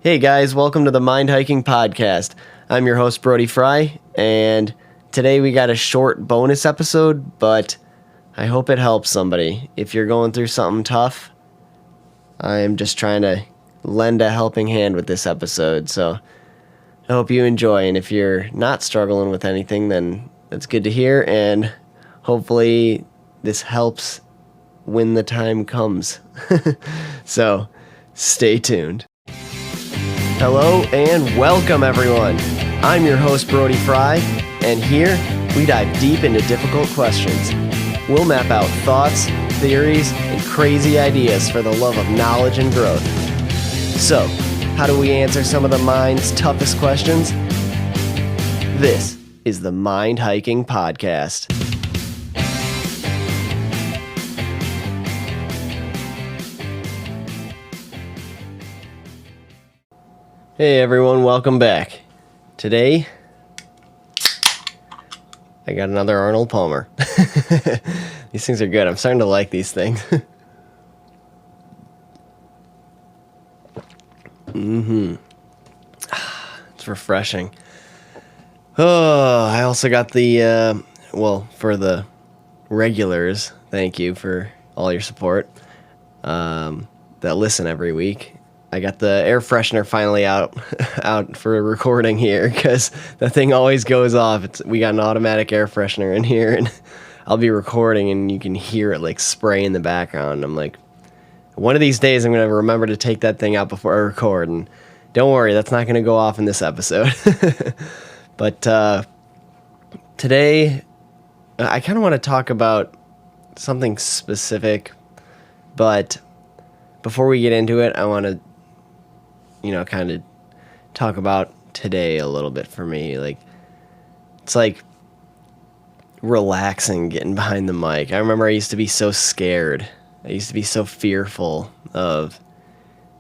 Hey guys, welcome to the Mind Hiking Podcast. I'm your host, Brody Frye, and today we got a short bonus episode, but I hope it helps somebody. If you're going through something tough, I'm just trying to lend a helping hand with this episode, so I hope you enjoy, and if you're not struggling with anything, then that's good to hear, and hopefully this helps when the time comes. So, stay tuned. Hello and welcome everyone. I'm your host Brody Frye, and here we dive deep into difficult questions. We'll map out thoughts, theories, and crazy ideas for the love of knowledge and growth. So, how do we answer some of the mind's toughest questions? This is the Mind Hiking Podcast. Hey everyone, welcome back. Today, I got another Arnold Palmer. These things are good. I'm starting to like these things. It's refreshing. Oh, I also got the, for the regulars, thank you for all your support, that listen every week. I got the air freshener finally out for recording here because the thing always goes off. We got an automatic air freshener in here, and I'll be recording and you can hear it like spray in the background. I'm like, one of these days I'm going to remember to take that thing out before I record, and don't worry, that's not going to go off in this episode. But today I kind of want to talk about something specific, but before we get into it, I want to kind of talk about today a little bit for me. Like, it's like relaxing getting behind the mic. I remember I used to be so scared. I used to be so fearful of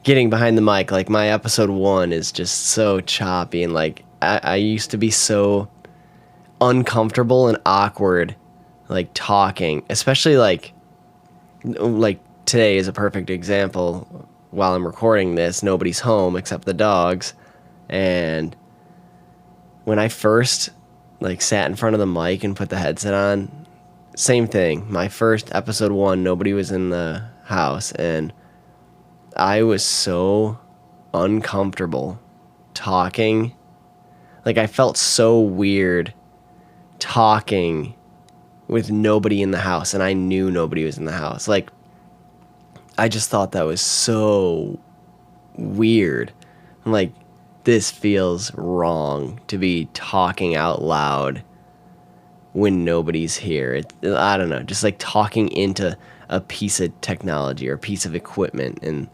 getting behind the mic. Like, my episode 1 is just so choppy, and like, I used to be so uncomfortable and awkward, like, talking, especially like today is a perfect example. While I'm recording this, nobody's home except the dogs, and when I first sat in front of the mic and put the headset on, same thing. My first episode 1, nobody was in the house, and I was so uncomfortable talking. Like, I felt so weird talking with nobody in the house, and I knew nobody was in the house. Like, I just thought that was so weird. I'm like, this feels wrong to be talking out loud when nobody's here. I don't know, just like talking into a piece of technology or a piece of equipment. And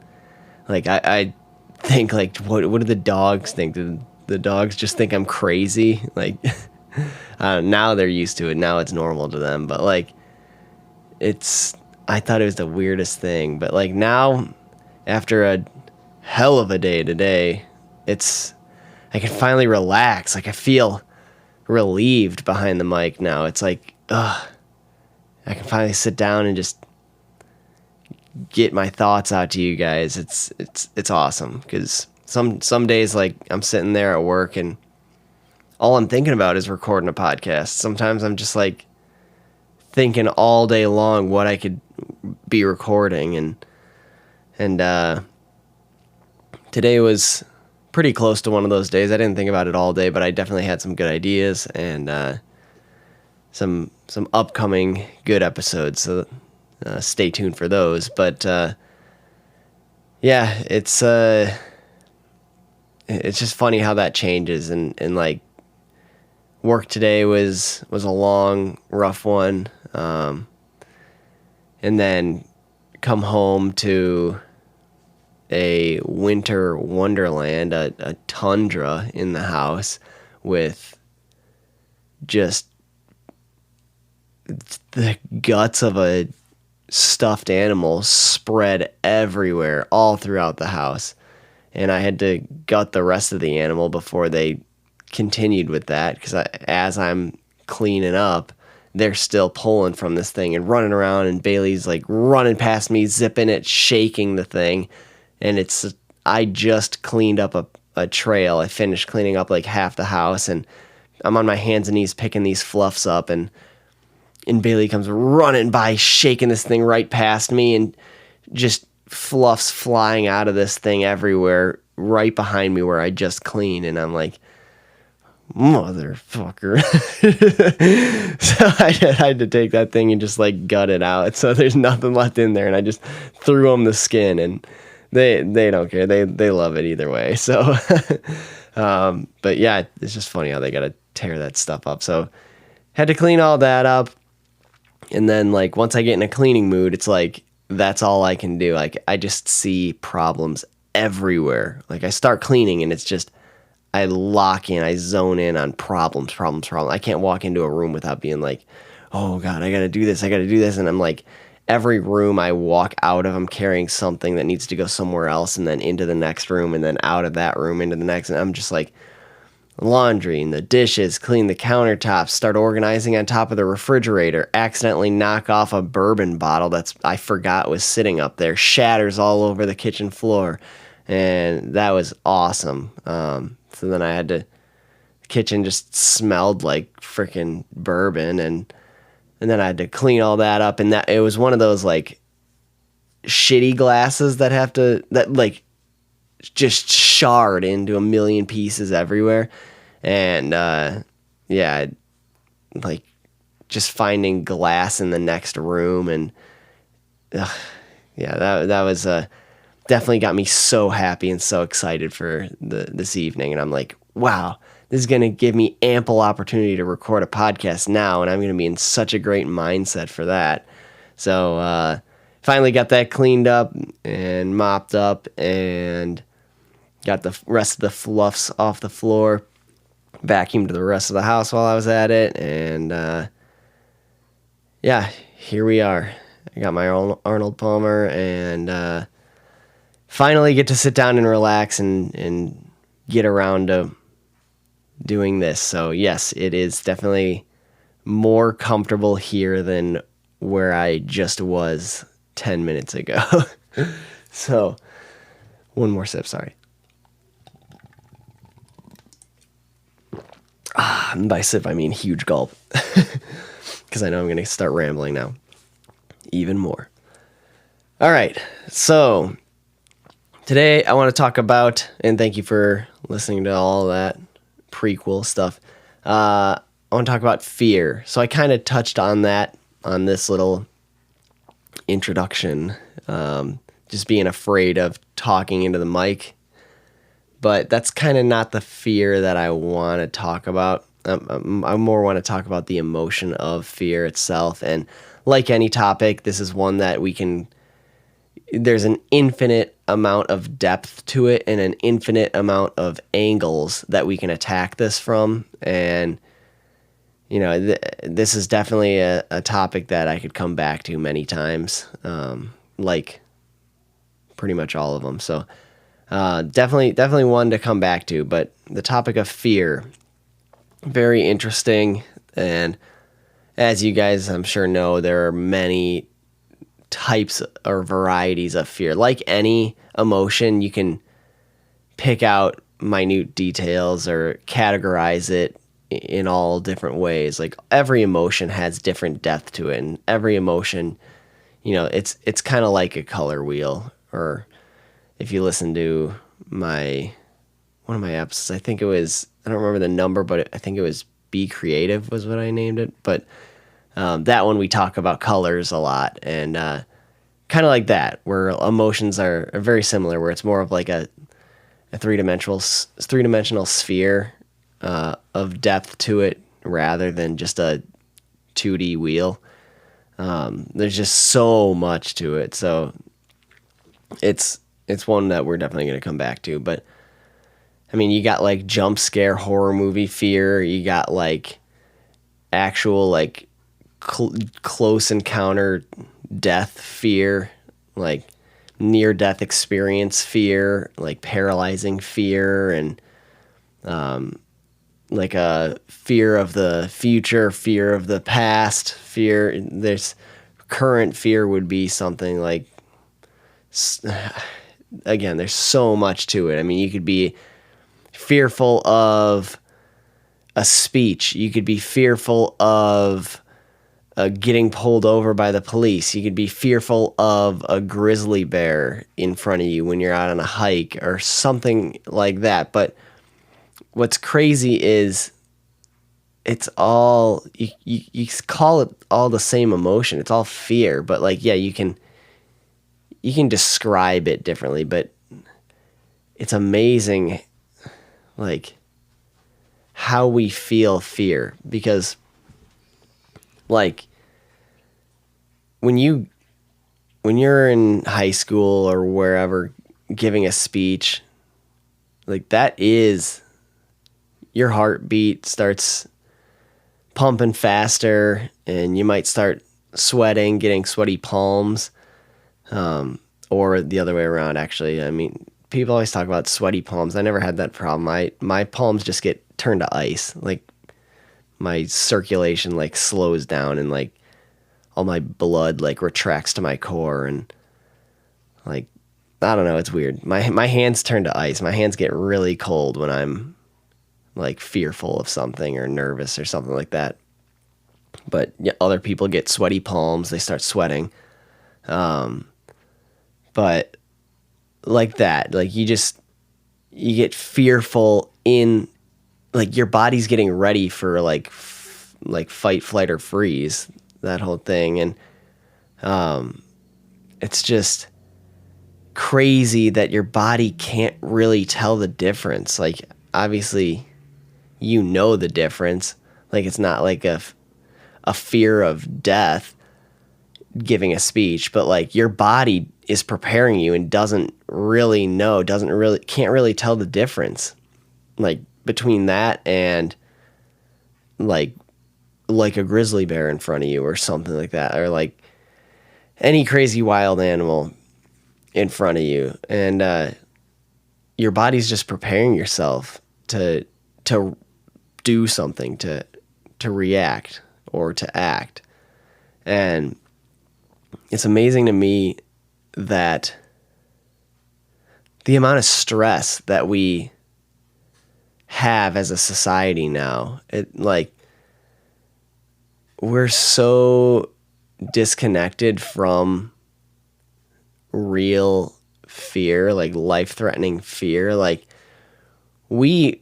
like, I think, like, what do the dogs think? Do the dogs just think I'm crazy? Like, now they're used to it. Now it's normal to them. But like, I thought it was the weirdest thing, but like, now, after a hell of a day today, I can finally relax. Like, I feel relieved behind the mic now. It's like, I can finally sit down and just get my thoughts out to you guys. It's awesome, because some days, like, I'm sitting there at work and all I'm thinking about is recording a podcast. Sometimes I'm just like thinking all day long what I could be recording, and today was pretty close to one of those days. I didn't think about it all day, but I definitely had some good ideas and some upcoming good episodes, so stay tuned for those. But yeah, it's just funny how that changes, and like, work today was a long, rough one. And then come home to a winter wonderland, a tundra in the house with just the guts of a stuffed animal spread everywhere, all throughout the house. And I had to gut the rest of the animal before they continued with that, because as I'm cleaning up, they're still pulling from this thing and running around, and Bailey's like running past me, zipping it, shaking the thing, and it's I just cleaned up a trail. I finished cleaning up like half the house, and I'm on my hands and knees picking these fluffs up, and Bailey comes running by, shaking this thing right past me, and just fluffs flying out of this thing everywhere right behind me where I just cleaned. And I'm like, motherfucker. So I had to take that thing and just like gut it out. So there's nothing left in there. And I just threw them the skin, and they don't care. They love it either way. So, but yeah, it's just funny how they got to tear that stuff up. So had to clean all that up. And then like, once I get in a cleaning mood, it's like, that's all I can do. Like, I just see problems everywhere. Like, I start cleaning and it's just, I lock in, I zone in on problems. I can't walk into a room without being like, oh God, I gotta do this. And I'm like, every room I walk out of, I'm carrying something that needs to go somewhere else, and then into the next room, and then out of that room into the next. And I'm just like, laundry and the dishes, clean the countertops, start organizing on top of the refrigerator, accidentally knock off a bourbon bottle I forgot was sitting up there, shatters all over the kitchen floor. And that was awesome. So then the kitchen just smelled like freaking bourbon, and then I had to clean all that up. And that it was one of those like shitty glasses that like just shard into a million pieces everywhere. And yeah, like just finding glass in the next room, and yeah, that was definitely got me so happy and so excited for this evening. And I'm like, wow, this is going to give me ample opportunity to record a podcast now, and I'm going to be in such a great mindset for that. So finally got that cleaned up and mopped up, and got the rest of the fluffs off the floor, vacuumed the rest of the house while I was at it, and yeah, here we are. I got my Arnold Palmer, and finally get to sit down and relax and get around to doing this. So yes, it is definitely more comfortable here than where I just was 10 minutes ago. So one more sip, sorry. And by sip, I mean huge gulp. Because I know I'm going to start rambling now. Even more. All right. So today I want to talk about, and thank you for listening to all that prequel stuff. I want to talk about fear. So I kind of touched on that on this little introduction. Just being afraid of talking into the mic. But that's kind of not the fear that I want to talk about. I more want to talk about the emotion of fear itself. And like any topic, this is one that there's an infinite amount of depth to it and an infinite amount of angles that we can attack this from. And, you know, this is definitely a topic that I could come back to many times, like pretty much all of them. So definitely one to come back to. But the topic of fear, very interesting. And as you guys, I'm sure, know, there are many types or varieties of fear. Like any emotion, you can pick out minute details or categorize it in all different ways. Like every emotion has different depth to it, and every emotion, you know, it's kind of like a color wheel. Or if you listen to one of my episodes, I think it was, I don't remember the number, but I think it was Be Creative was what I named it. But that one we talk about colors a lot, and kind of like that, where emotions are very similar, where it's more of like a three-dimensional sphere of depth to it rather than just a 2D wheel. There's just so much to it, so it's one that we're definitely going to come back to. But I mean, you got like jump scare horror movie fear, you got like actual like close encounter death fear, like near death experience fear, like paralyzing fear, and like a fear of the future, fear of the past, fear. There's current fear would be something like again, there's so much to it. I mean, you could be fearful of a speech. You could be fearful of getting pulled over by the police. You could be fearful of a grizzly bear in front of you when you're out on a hike or something like that. But what's crazy is it's all you call it all the same emotion. It's all fear, but like yeah, you can describe it differently, but it's amazing like how we feel fear, because like when you're in high school or wherever giving a speech, like that is your heartbeat starts pumping faster and you might start sweating, getting sweaty palms, or the other way around actually. I mean, people always talk about sweaty palms. I never had that problem. My palms just get turned to ice. Like my circulation like slows down and like all my blood like retracts to my core, and like I don't know, it's weird. My hands turn to ice. My hands get really cold when I'm like fearful of something or nervous or something like that. But yeah, other people get sweaty palms, they start sweating. But like that, like you get fearful in like your body's getting ready for like fight, flight, or freeze, that whole thing. And it's just crazy that your body can't really tell the difference. Like obviously you know the difference. Like it's not like a fear of death giving a speech, but like your body is preparing you and can't really tell the difference like between that and like a grizzly bear in front of you or something like that, or like any crazy wild animal in front of you. And your body's just preparing yourself to do something, to react or to act. And it's amazing to me that the amount of stress that we have as a society now, it like we're so disconnected from real fear, like life-threatening fear. Like we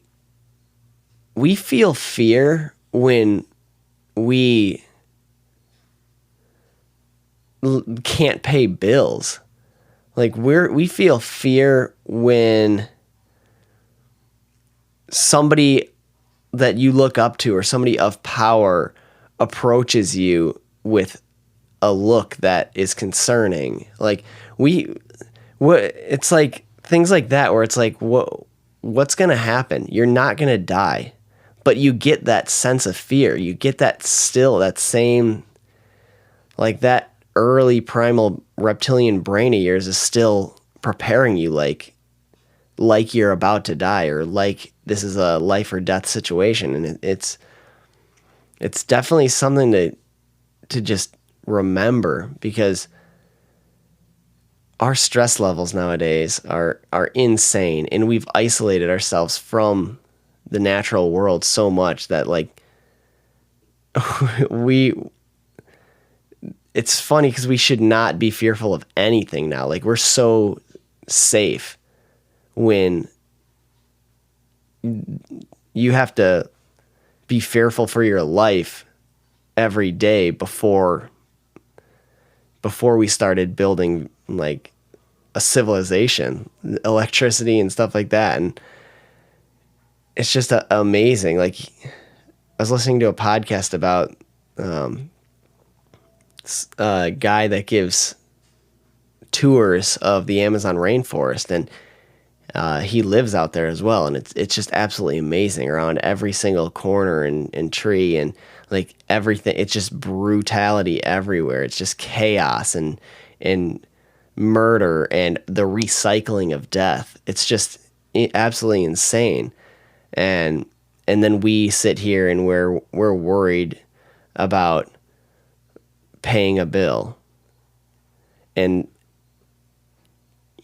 feel fear when we can't pay bills. Like we feel fear when somebody that you look up to or somebody of power approaches you with a look that is concerning. Like it's like things like that where it's like what's going to happen? You're not going to die. But you get that sense of fear. You get that same, like that early primal reptilian brain of yours is still preparing you like you're about to die, or like this is a life or death situation. And it's definitely something to just remember, because our stress levels nowadays are insane, and we've isolated ourselves from the natural world so much that like it's funny because we should not be fearful of anything now. Like we're so safe when you have to be fearful for your life every day before we started building like a civilization, electricity and stuff like that. And it's just amazing. Like I was listening to a podcast about a guy that gives tours of the Amazon rainforest, and he lives out there as well. And it's just absolutely amazing around every single corner and tree and like everything. It's just brutality everywhere. It's just chaos and murder and the recycling of death. It's just absolutely insane. And then we sit here and we're worried about paying a bill. And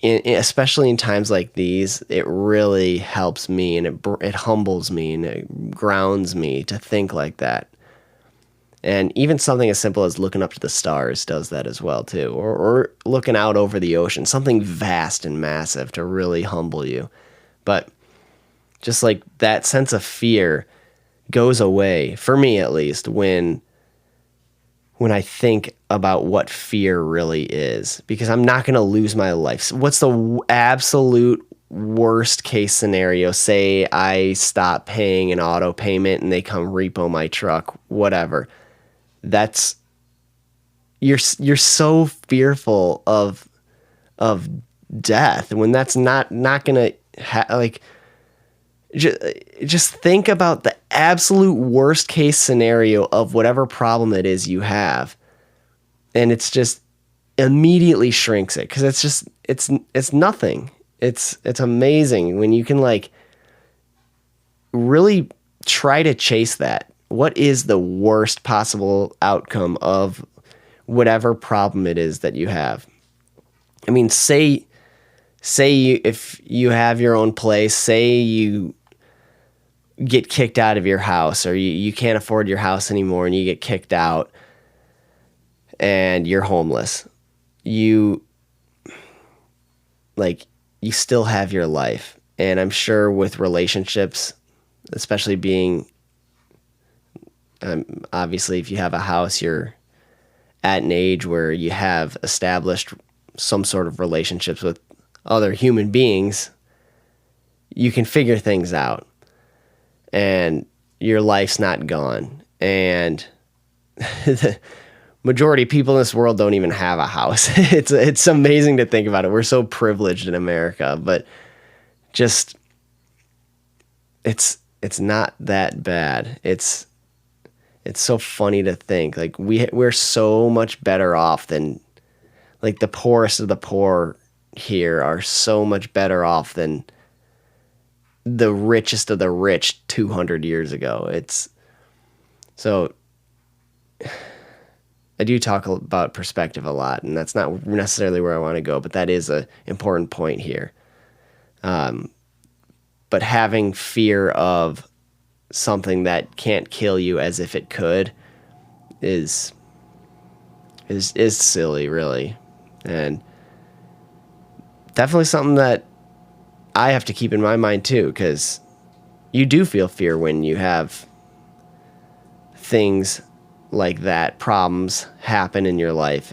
especially in times like these, it really helps me, and it humbles me, and it grounds me to think like that. And even something as simple as looking up to the stars does that as well too, or looking out over the ocean, something vast and massive to really humble you. But just like that sense of fear goes away, for me at least, when I think about what fear really is, because I'm not going to lose my life. So what's the absolute worst case scenario? Say I stop paying an auto payment and they come repo my truck, whatever. That's you're so fearful of death when that's not gonna like. Just think about the absolute worst case scenario of whatever problem it is you have, and it's just immediately shrinks it, because it's nothing. It's amazing when you can like really try to chase that. What is the worst possible outcome of whatever problem it is that you have? I mean, say if you have your own place, say you get kicked out of your house, or you can't afford your house anymore and you get kicked out and you're homeless. You still have your life. And I'm sure with relationships, especially being, obviously if you have a house, you're at an age where you have established some sort of relationships with other human beings, you can figure things out. And your life's not gone. And the majority of people in this world don't even have a house. It's amazing to think about it. We're so privileged in America, but just it's not that bad. It's so funny to think like we're so much better off than, like, the poorest of the poor here are so much better off than the richest of the rich 200 years ago. It's so I do talk about perspective a lot, and that's not necessarily where I want to go, but that is a important point here. But having fear of something that can't kill you as if it could is silly, really. And definitely something that I have to keep in my mind too, because you do feel fear when you have things like that, problems happen in your life,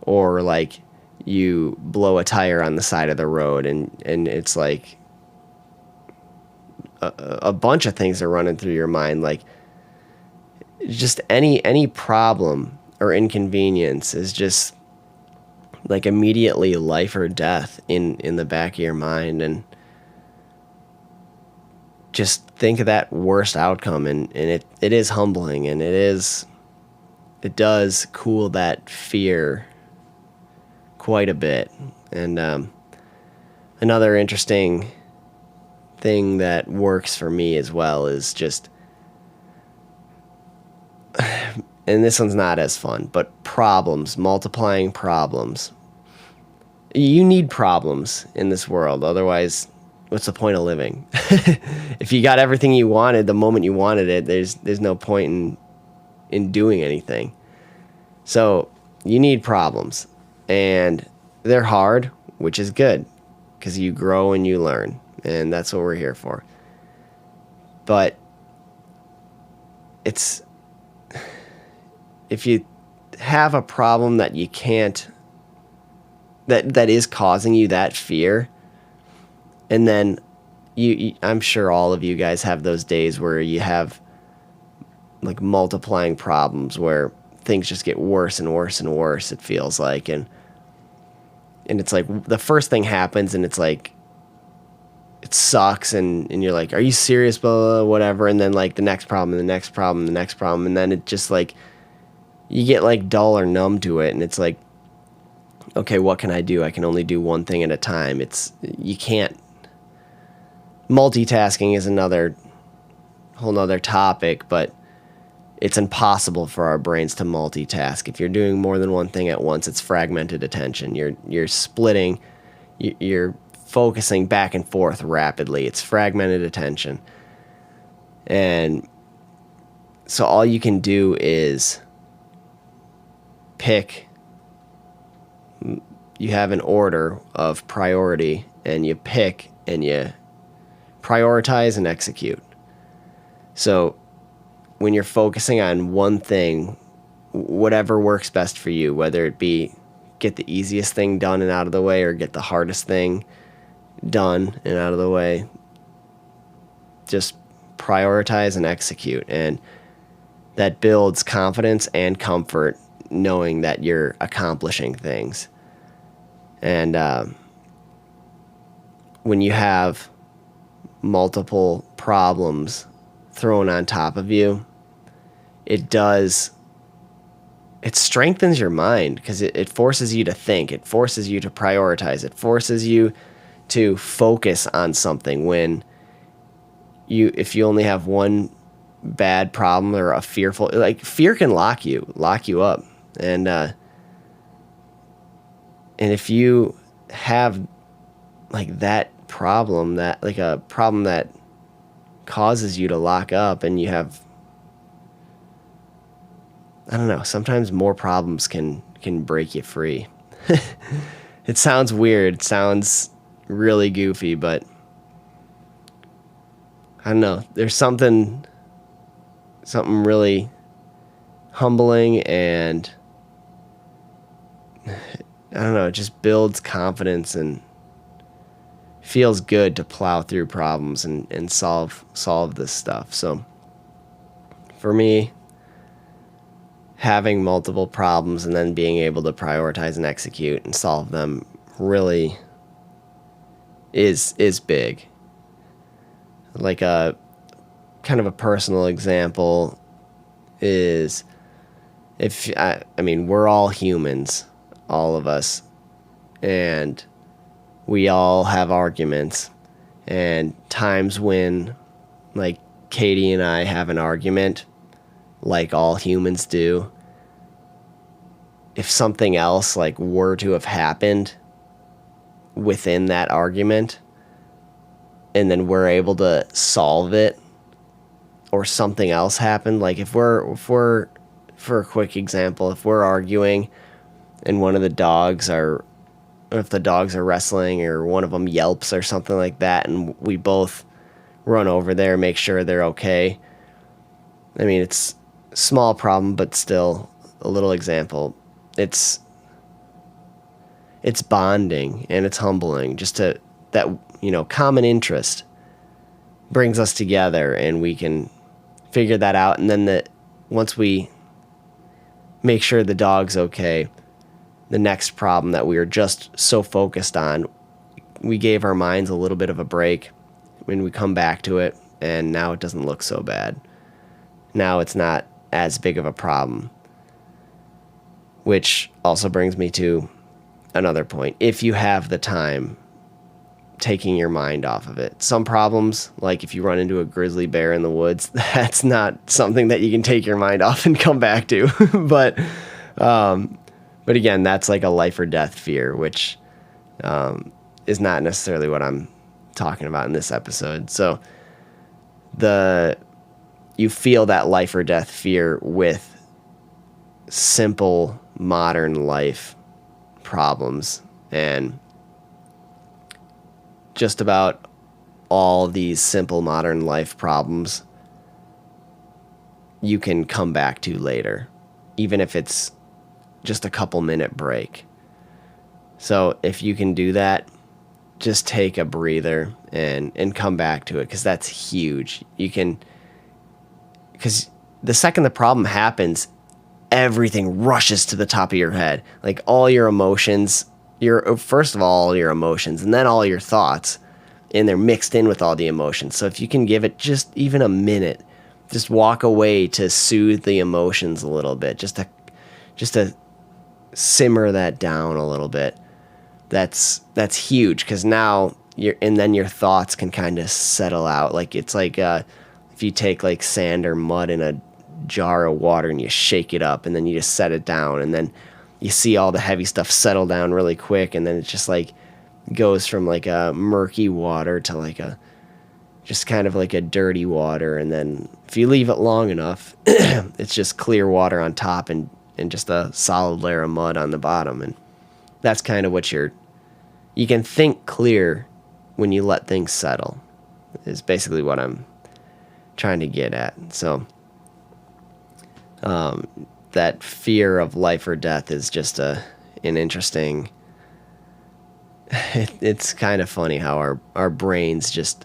or like you blow a tire on the side of the road, and it's like a bunch of things are running through your mind, like just any problem or inconvenience is just like immediately life or death in the back of your mind. And just think of that worst outcome, and it is humbling, and it does cool that fear quite a bit. And another interesting thing that works for me as well is just, and this one's not as fun, but multiplying problems. You need problems in this world, otherwise what's the point of living? If you got everything you wanted the moment you wanted it, there's no point in doing anything. So you need problems, and they're hard, which is good, because you grow and you learn, and that's what we're here for. But if you have a problem that you can't, that is causing you that fear, and then I'm sure all of you guys have those days where you have like multiplying problems where things just get worse and worse and worse, it feels like, and it's like the first thing happens and it's like it sucks, and you're like, are you serious, blah, blah, blah, whatever, and then like the next problem and the next problem and the next problem, and then it just like you get like dull or numb to it, and it's like, okay, what can I do? I can only do one thing at a time. You can't. Multitasking is another whole nother topic, but it's impossible for our brains to multitask. If you're doing more than one thing at once, it's fragmented attention. You're splitting, you're focusing back and forth rapidly. It's fragmented attention. And so all you can do is pick, you have an order of priority, and you pick and you prioritize and execute. So when you're focusing on one thing, whatever works best for you, whether it be get the easiest thing done and out of the way or get the hardest thing done and out of the way, just prioritize and execute. And that builds confidence and comfort knowing that you're accomplishing things. And when you have multiple problems thrown on top of you, it strengthens your mind because it forces you to think. It forces you to prioritize. It forces you to focus on something when if you only have one bad problem or a fearful, like fear can lock you up. And if you have like that problem, that like a problem that causes you to lock up, and you have, I don't know, sometimes more problems can break you free. It sounds weird. It sounds really goofy, but I don't know. There's something really humbling, and I don't know, it just builds confidence and feels good to plow through problems and solve this stuff. So for me, having multiple problems and then being able to prioritize and execute and solve them really is big. Like a kind of a personal example is I mean, we're all humans, all of us, and we all have arguments, and times when, like, Katie and I have an argument, like all humans do, if something else, like, were to have happened within that argument, and then we're able to solve it, or something else happened, like if we're, for a quick example, if we're arguing and one of the dogs are, if the dogs are wrestling or one of them yelps or something like that, and we both run over there, make sure they're okay. I mean, it's a small problem, but still a little example. It's bonding and it's humbling just to that, common interest brings us together, and we can figure that out. And then once we make sure the dog's okay, the next problem that we were just so focused on, we gave our minds a little bit of a break when we come back to it, and now it doesn't look so bad. Now it's not as big of a problem. Which also brings me to another point. If you have the time, taking your mind off of it. Some problems, like if you run into a grizzly bear in the woods, that's not something that you can take your mind off and come back to. But again, that's like a life or death fear, which is not necessarily what I'm talking about in this episode. So you feel that life or death fear with simple modern life problems, and just about all these simple modern life problems you can come back to later, even if it's just a couple minute break. So if you can do that, just take a breather and come back to it, because that's huge. Because the second the problem happens, everything rushes to the top of your head. Like all your emotions, first of all your emotions, and then all your thoughts, and they're mixed in with all the emotions. So if you can give it just even a minute, just walk away to soothe the emotions a little bit, just to simmer that down a little bit. That's huge, because now then your thoughts can kind of settle out. Like it's like if you take like sand or mud in a jar of water and you shake it up and then you just set it down, and then you see all the heavy stuff settle down really quick, and then it just like goes from like a murky water to like a just kind of like a dirty water, and then if you leave it long enough it's just clear water on top and just a solid layer of mud on the bottom. And that's kind of what you can think clear when you let things settle, is basically what I'm trying to get at. So that fear of life or death is just an interesting, it's kind of funny how our brains just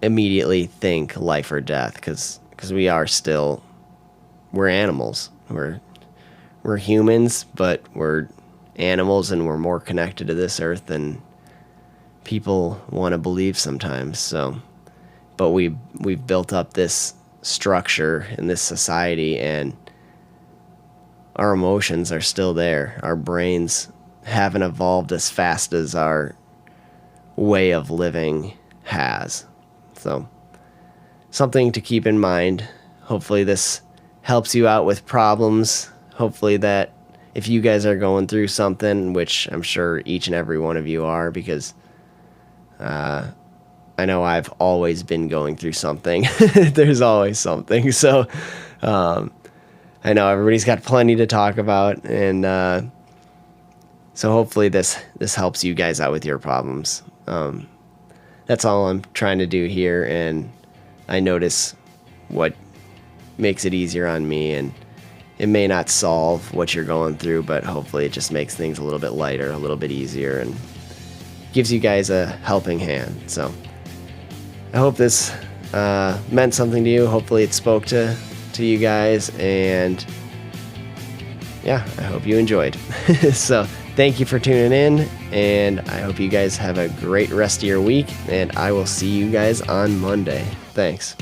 immediately think life or death, because we're animals. We're humans, but we're animals, and we're more connected to this earth than people want to believe sometimes. So, but we've built up this structure in this society, and our emotions are still there. Our brains haven't evolved as fast as our way of living has. So, something to keep in mind. Hopefully this helps you out with problems. Hopefully that if you guys are going through something, which I'm sure each and every one of you are, because I know I've always been going through something. There's always something. So I know everybody's got plenty to talk about, and so hopefully this helps you guys out with your problems. That's all I'm trying to do here, and I notice what makes it easier on me, and it may not solve what you're going through, but hopefully it just makes things a little bit lighter, a little bit easier, and gives you guys a helping hand. So I hope this meant something to you. Hopefully it spoke to you guys, and yeah, I hope you enjoyed. So thank you for tuning in, and I hope you guys have a great rest of your week, and I will see you guys on Monday. Thanks.